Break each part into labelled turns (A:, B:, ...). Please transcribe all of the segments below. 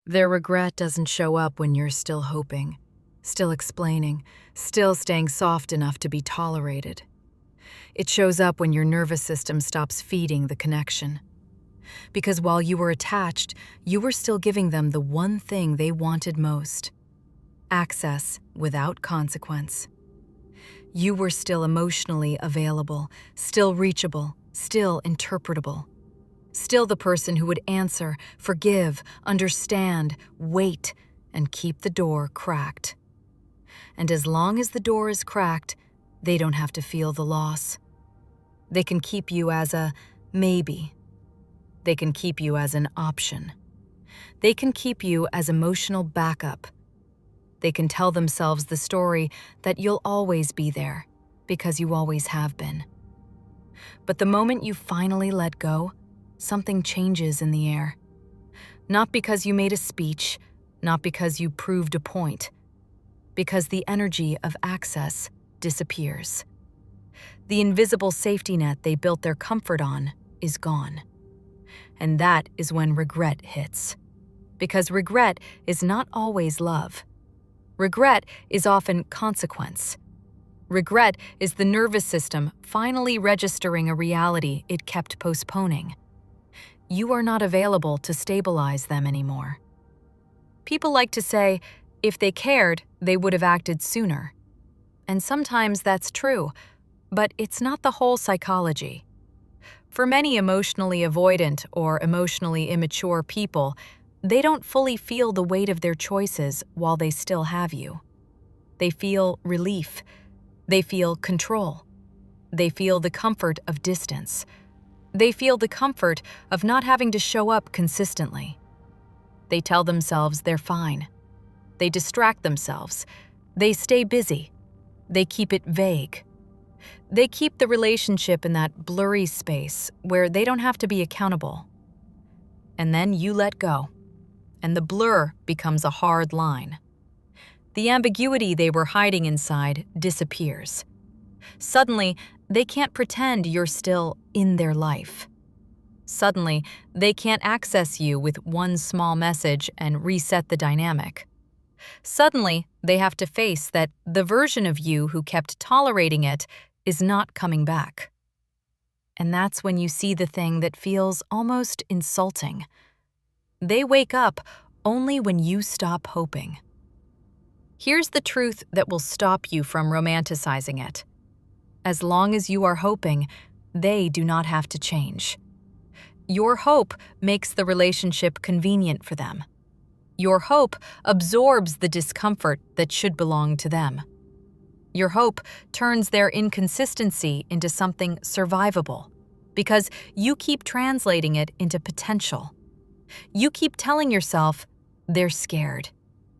A: Their regret doesn't show up when you're still hoping, still explaining, still staying soft enough to be tolerated. It shows up when your nervous system stops feeding the connection. Because while you were attached, you were still giving them the one thing they wanted most: access without consequence. You were still emotionally available, still reachable, still interpretable. Still the person who would answer, forgive, understand, wait, and keep the door cracked. And as long as the door is cracked, they don't have to feel the loss. They can keep you as a maybe. They can keep you as an option. They can keep you as emotional backup. They can tell themselves the story that you'll always be there, because you always have been. But the moment you finally let go, something changes in the air. Not because you made a speech, not because you proved a point, because the energy of access disappears. The invisible safety net they built their comfort on is gone. And that is when regret hits. Because regret is not always love. Regret is often consequence. Regret is the nervous system finally registering a reality it kept postponing. You are not available to stabilize them anymore. People like to say, if they cared, they would have acted sooner. And sometimes that's true, but it's not the whole psychology. For many emotionally avoidant or emotionally immature people, they don't fully feel the weight of their choices while they still have you. They feel relief. They feel control. They feel the comfort of distance. They feel the comfort of not having to show up consistently. They tell themselves they're fine. They distract themselves. They stay busy. They keep it vague. They keep the relationship in that blurry space where they don't have to be accountable. And then you let go, and the blur becomes a hard line. The ambiguity they were hiding inside disappears. Suddenly, they can't pretend you're still in their life. Suddenly, they can't access you with one small message and reset the dynamic. Suddenly, they have to face that the version of you who kept tolerating it is not coming back. And that's when you see the thing that feels almost insulting. They wake up only when you stop hoping. Here's the truth that will stop you from romanticizing it. As long as you are hoping, they do not have to change. Your hope makes the relationship convenient for them. Your hope absorbs the discomfort that should belong to them. Your hope turns their inconsistency into something survivable, because you keep translating it into potential. You keep telling yourself, they're scared,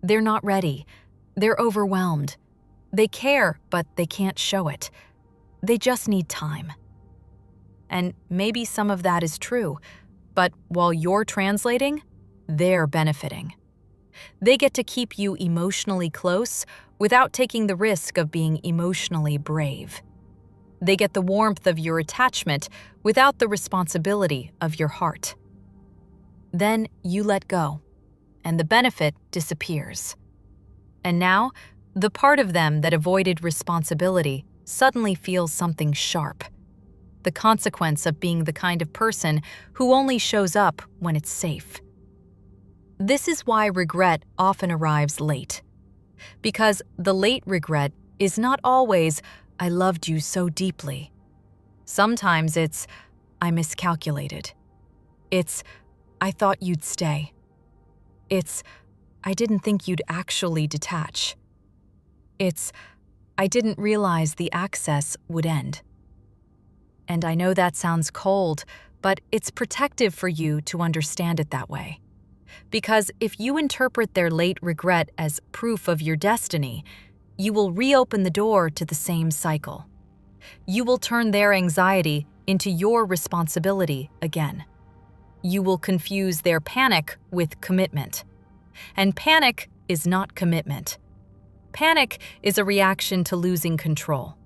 A: they're not ready, they're overwhelmed, they care, but they can't show it. They just need time. And maybe some of that is true, but while you're translating, they're benefiting. They get to keep you emotionally close without taking the risk of being emotionally brave. They get the warmth of your attachment without the responsibility of your heart. Then you let go, and the benefit disappears. And now, the part of them that avoided responsibility suddenly feels something sharp. The consequence of being the kind of person who only shows up when it's safe. This is why regret often arrives late. Because the late regret is not always, I loved you so deeply. Sometimes it's, I miscalculated. It's, I thought you'd stay. It's, I didn't think you'd actually detach. It's, I didn't realize the access would end. And I know that sounds cold, but it's protective for you to understand it that way. Because if you interpret their late regret as proof of your destiny, you will reopen the door to the same cycle. You will turn their anxiety into your responsibility again. You will confuse their panic with commitment. And panic is not commitment. Panic is a reaction to losing control.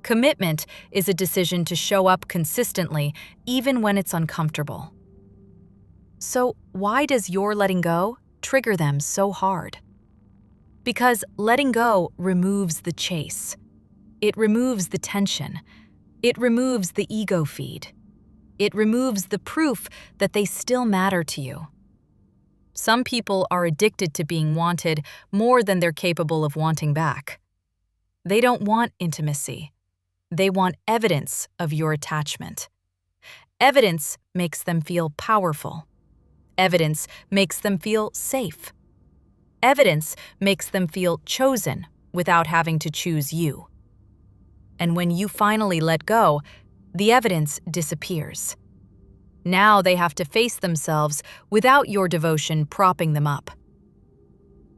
A: Commitment is a decision to show up consistently, even when it's uncomfortable. So why does your letting go trigger them so hard? Because letting go removes the chase. It removes the tension. It removes the ego feed. It removes the proof that they still matter to you. Some people are addicted to being wanted more than they're capable of wanting back. They don't want intimacy. They want evidence of your attachment. Evidence makes them feel powerful. Evidence makes them feel safe. Evidence makes them feel chosen without having to choose you. And when you finally let go, the evidence disappears. Now they have to face themselves without your devotion propping them up.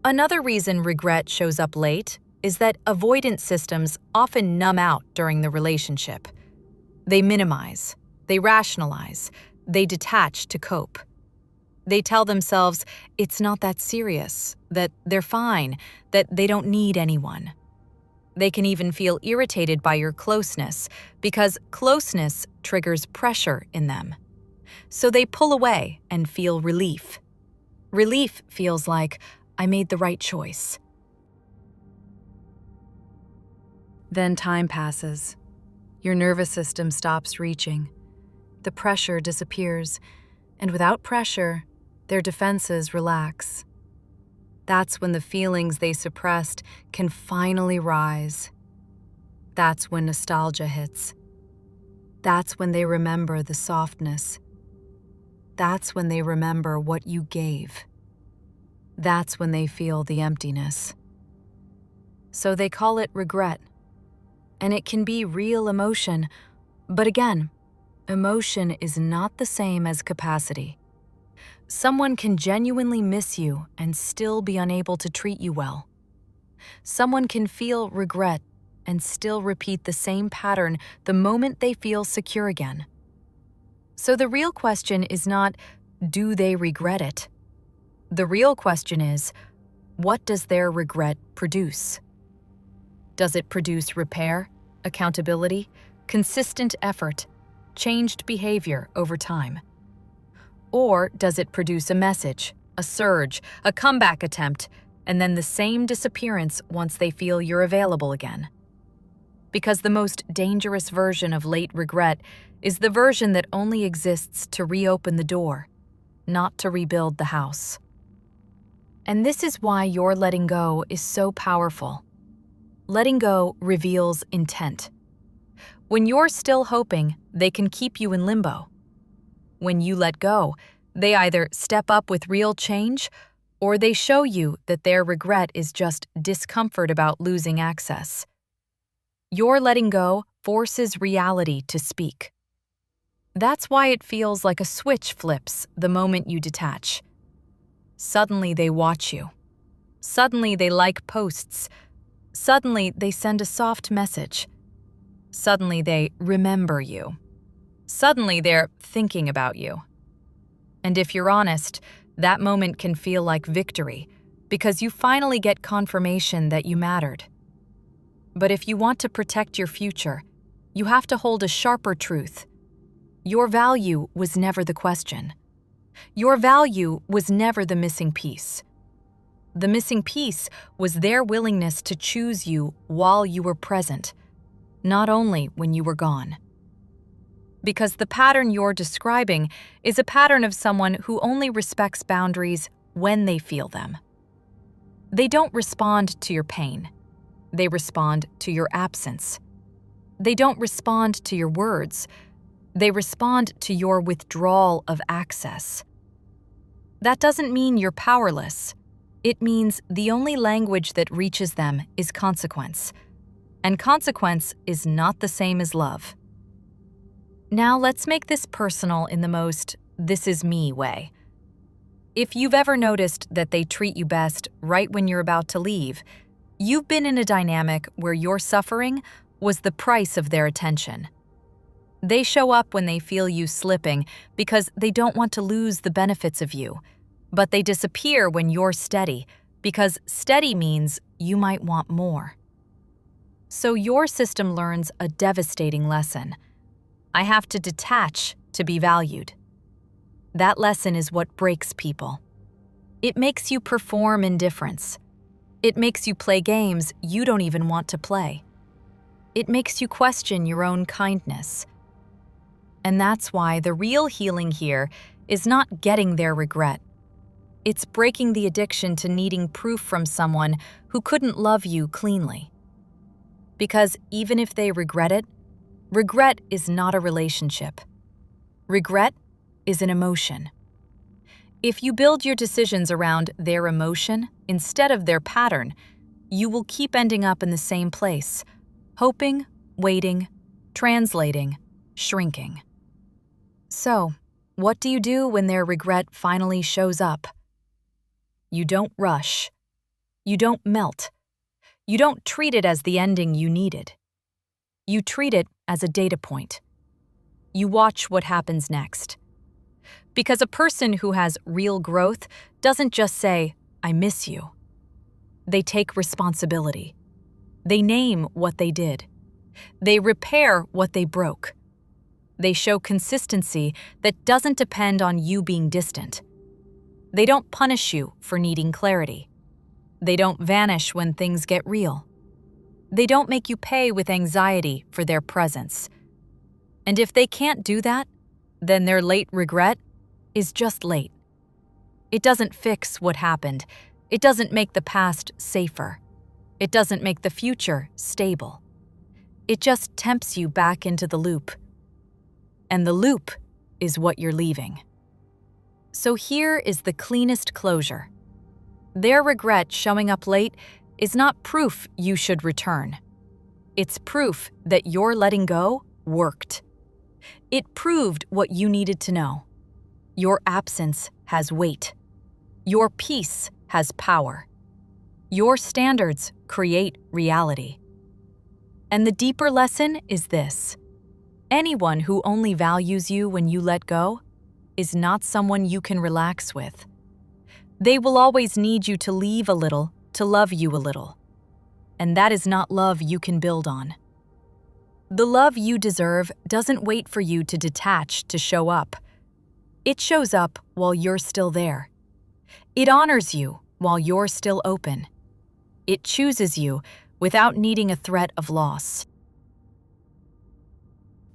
A: Another reason regret shows up late is that avoidance systems often numb out during the relationship. They minimize, they rationalize, they detach to cope. They tell themselves it's not that serious, that they're fine, that they don't need anyone. They can even feel irritated by your closeness because closeness triggers pressure in them. So they pull away and feel relief. Relief feels like, I made the right choice. Then time passes. Your nervous system stops reaching. The pressure disappears, and without pressure, their defenses relax. That's when the feelings they suppressed can finally rise. That's when nostalgia hits. That's when they remember the softness. That's when they remember what you gave. That's when they feel the emptiness. So they call it regret. And it can be real emotion, but again, emotion is not the same as capacity. Someone can genuinely miss you and still be unable to treat you well. Someone can feel regret and still repeat the same pattern the moment they feel secure again. So the real question is not, do they regret it? The real question is, what does their regret produce? Does it produce repair, accountability, consistent effort, changed behavior over time? Or does it produce a message, a surge, a comeback attempt, and then the same disappearance once they feel you're available again? Because the most dangerous version of late regret is the version that only exists to reopen the door, not to rebuild the house. And this is why your letting go is so powerful. Letting go reveals intent. When you're still hoping, they can keep you in limbo. When you let go, they either step up with real change, or they show you that their regret is just discomfort about losing access. Your letting go forces reality to speak. That's why it feels like a switch flips the moment you detach. Suddenly they watch you. Suddenly they like posts. Suddenly they send a soft message. Suddenly they remember you. Suddenly they're thinking about you. And if you're honest, that moment can feel like victory because you finally get confirmation that you mattered. But if you want to protect your future, you have to hold a sharper truth. Your value was never the question. Your value was never the missing piece. The missing piece was their willingness to choose you while you were present, not only when you were gone. Because the pattern you're describing is a pattern of someone who only respects boundaries when they feel them. They don't respond to your pain. They respond to your absence. They don't respond to your words. They respond to your withdrawal of access. That doesn't mean you're powerless. It means the only language that reaches them is consequence. And consequence is not the same as love. Now let's make this personal in the most "this is me" way. If you've ever noticed that they treat you best right when you're about to leave, you've been in a dynamic where your suffering was the price of their attention. They show up when they feel you slipping because they don't want to lose the benefits of you, but they disappear when you're steady because steady means you might want more. So your system learns a devastating lesson. I have to detach to be valued. That lesson is what breaks people. It makes you perform indifference. It makes you play games you don't even want to play. It makes you question your own kindness. And that's why the real healing here is not getting their regret. It's breaking the addiction to needing proof from someone who couldn't love you cleanly. Because even if they regret it, regret is not a relationship. Regret is an emotion. If you build your decisions around their emotion instead of their pattern, you will keep ending up in the same place, hoping, waiting, translating, shrinking. So, what do you do when their regret finally shows up? You don't rush. You don't melt. You don't treat it as the ending you needed. You treat it as a data point. You watch what happens next. Because a person who has real growth doesn't just say, "I miss you." They take responsibility. They name what they did. They repair what they broke. They show consistency that doesn't depend on you being distant. They don't punish you for needing clarity. They don't vanish when things get real. They don't make you pay with anxiety for their presence. And if they can't do that, then their late regret is just late. It doesn't fix what happened. It doesn't make the past safer. It doesn't make the future stable. It just tempts you back into the loop. And the loop is what you're leaving. So here is the cleanest closure. Their regret showing up late is not proof you should return. It's proof that your letting go worked. It proved what you needed to know. Your absence has weight. Your peace has power. Your standards create reality. And the deeper lesson is this: anyone who only values you when you let go is not someone you can relax with. They will always need you to leave a little to love you a little. And that is not love you can build on. The love you deserve doesn't wait for you to detach to show up. It shows up while you're still there. It honors you while you're still open. It chooses you without needing a threat of loss.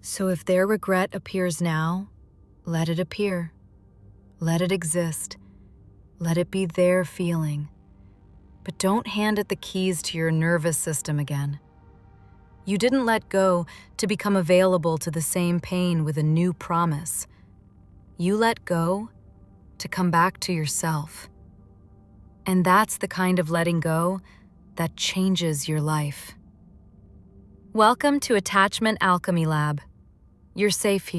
A: So if their regret appears now, let it appear. Let it exist. Let it be their feeling. But don't hand it the keys to your nervous system again. You didn't let go to become available to the same pain with a new promise. You let go to come back to yourself. And that's the kind of letting go that changes your life. Welcome to Attachment Alchemy Lab. You're safe here.